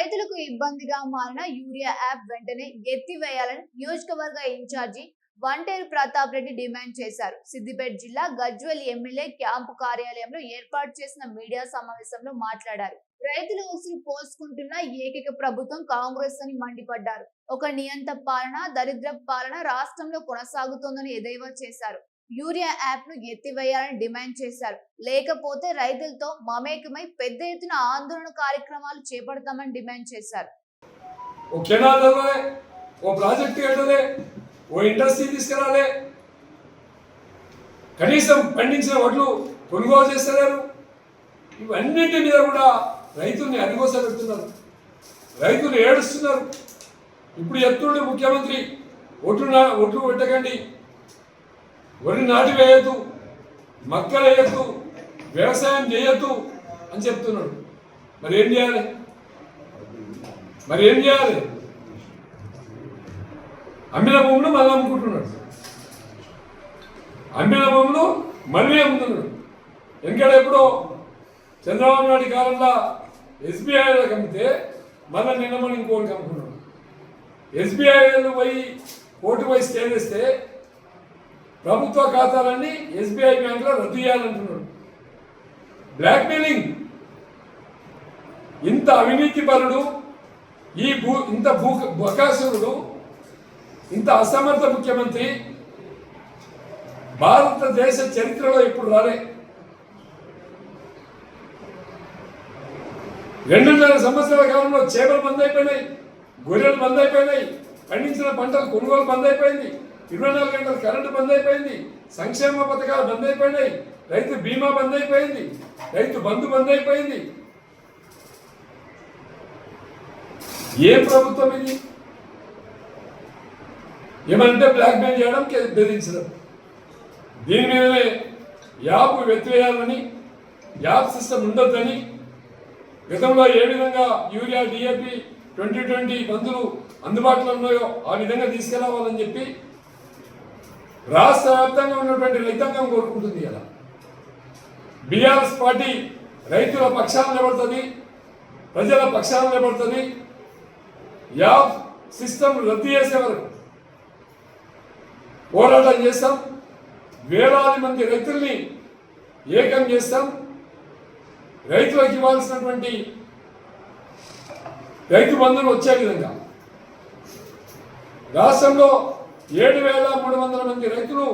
రైతులకు ఇబ్బందిగా మారిన యూరియా యాప్ వెంటనే ఎత్తివేయాలని నియోజకవర్గ ఇన్ఛార్జి వంటేరు ప్రతాప్ రెడ్డి డిమాండ్ చేశారు. సిద్దిపేట జిల్లా గజ్వేల్ ఎమ్మెల్యే క్యాంపు కార్యాలయంలో ఏర్పాటు చేసిన మీడియా సమావేశంలో మాట్లాడారు. రైతులు ఉసురు పోసుకుంటున్న ఏకైక ప్రభుత్వం కాంగ్రెస్ అని మండిపడ్డారు. ఒక నియంత పాలన, దరిద్ర పాలన రాష్ట్రంలో కొనసాగుతోందని ఎద్దేవా చేశారు. యూరియా యాప్ ను ఎత్తివేయాలని డిమాండ్ చేశారు. లేకపోతే రైతులతో మమేకమై పెద్ద ఎత్తున ఆందోళన కార్యక్రమాలు చేపడతామని డిమాండ్ చేశారు. ఇండస్ట్రీ తీసుకురాలే, కనీసం పండించిన వడ్లు కొనుగోలు చేస్తలేరు. ఇవన్నింటి మీద కూడా రైతుల్ని అరిగోస పెడుతున్నారు, రైతులు ఏడుస్తున్నారు. ఇప్పుడు ఎత్తుడు ముఖ్యమంత్రి ఒట్లు పెట్టకండి, వరి నాటి వేయద్దు, మక్కలు వేయద్దు, వ్యవసాయం చేయొద్దు అని చెప్తున్నాడు. మరి ఏం చేయాలి? అమ్మిన భూములు మళ్ళీ అమ్ముకుంటున్నాడు, అమ్మిన భూములు మళ్ళీ అమ్ముతున్నాడు. ఎందుకంటే ఎప్పుడో చంద్రబాబు నాయుడు కాలంలో ఎస్బీఐలకు అమ్మితే మళ్ళీ నిన్నమని ఇంకోటికి అమ్ముకున్నాడు. ఎస్బీఐలు పోయి కోర్టు పోయి స్టే చేస్తే ప్రభుత్వ ఖాతాలన్నీ ఎస్బీఐ బ్యాంకులో రద్దు చేయాలంటున్నాడు. బ్లాక్మెయిలింగ్. ఇంత అవినీతి పరుడు, ఇంత బకాసురుడు, ఇంత అసమర్థ ముఖ్యమంత్రి భారతదేశ చరిత్రలో ఇప్పుడు రాలే. 2.5 సంవత్సరాల కాలంలో చేపలు బంద్ అయిపోయినాయి, గొర్రెలు బంద్ అయిపోయినాయి, పండించిన పంటలు కొనుగోలు బంద్ అయిపోయింది, 24 గంటల కరెంటు బంద్ అయిపోయింది, సంక్షేమ పథకాలు బంద్ అయిపోయినాయి, రైతు బీమా బంద్ అయిపోయింది, రైతు బంధు బంద్ అయిపోయింది. ఏ ప్రభుత్వం ఇది? ఏమంటే బ్లాక్మెయిల్ చేయడం, బెదిరించడం. దీని మీదనే యాప్ ఎత్తివేయాలని, యాప్ సిస్టమ్ ఉండొద్దని, గతంలో ఏ విధంగా యూరియా డిఏపి 2020 మందులు అందుబాటులో ఉన్నాయో ఆ విధంగా తీసుకురావాలని చెప్పి రాష్ట్ర వ్యాప్తంగా ఉన్నటువంటి రైతాంగం కోరుకుంటుంది. ఇలా బీఆర్ఎస్ పార్టీ రైతుల పక్షాన నిలబడుతుంది, ప్రజల పక్షాన నిలబడుతుంది. యాప్ సిస్టమ్ రద్దు చేసే వరకు పోరాటం చేస్తాం. వేలాది మంది రైతుల్ని ఏకం చేస్తాం. రైతులకు ఇవ్వాల్సినటువంటి రైతు బంధువులు వచ్చే విధంగా రాష్ట్రంలో 7,300 మంది రైతులు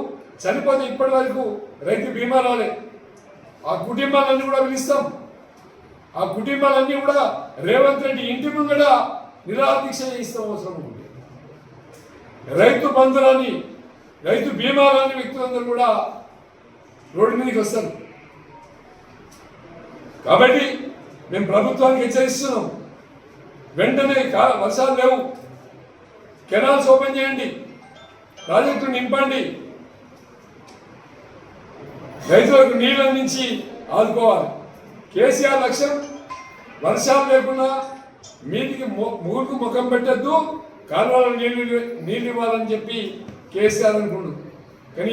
చనిపోతే ఇప్పటి వరకు రైతు బీమా రాలే. ఆ కుటుంబాలన్నీ కూడా పిలుస్తాం. ఆ కుటుంబాలన్నీ కూడా రేవంత్ రెడ్డి ఇంటి ముంగడ నిరాదీక్ష చేయిస్తాం. అవసరం ఉంది. రైతు బంధువులని, రైతు బీమా రాని వ్యక్తులందరూ కూడా రోడ్డు మీదకి వస్తారు. కాబట్టి మేము ప్రభుత్వానికి హెచ్చరిస్తున్నాం, వెంటనే వర్షాలు లేవు, కెనాల్స్ ఓపెన్ చేయండి, ప్రాజెక్టు నింపండి, రైతులకు నీళ్ళు అందించి ఆదుకోవాలి. కేసీఆర్ లక్ష్యం వర్షాలు లేకుండా మీదికి ముగ్గురికి ముఖం పెట్టద్దు, కాలువలో నీళ్ళు ఇవ్వాలని చెప్పి కేసీఆర్ అనుకున్నాడు.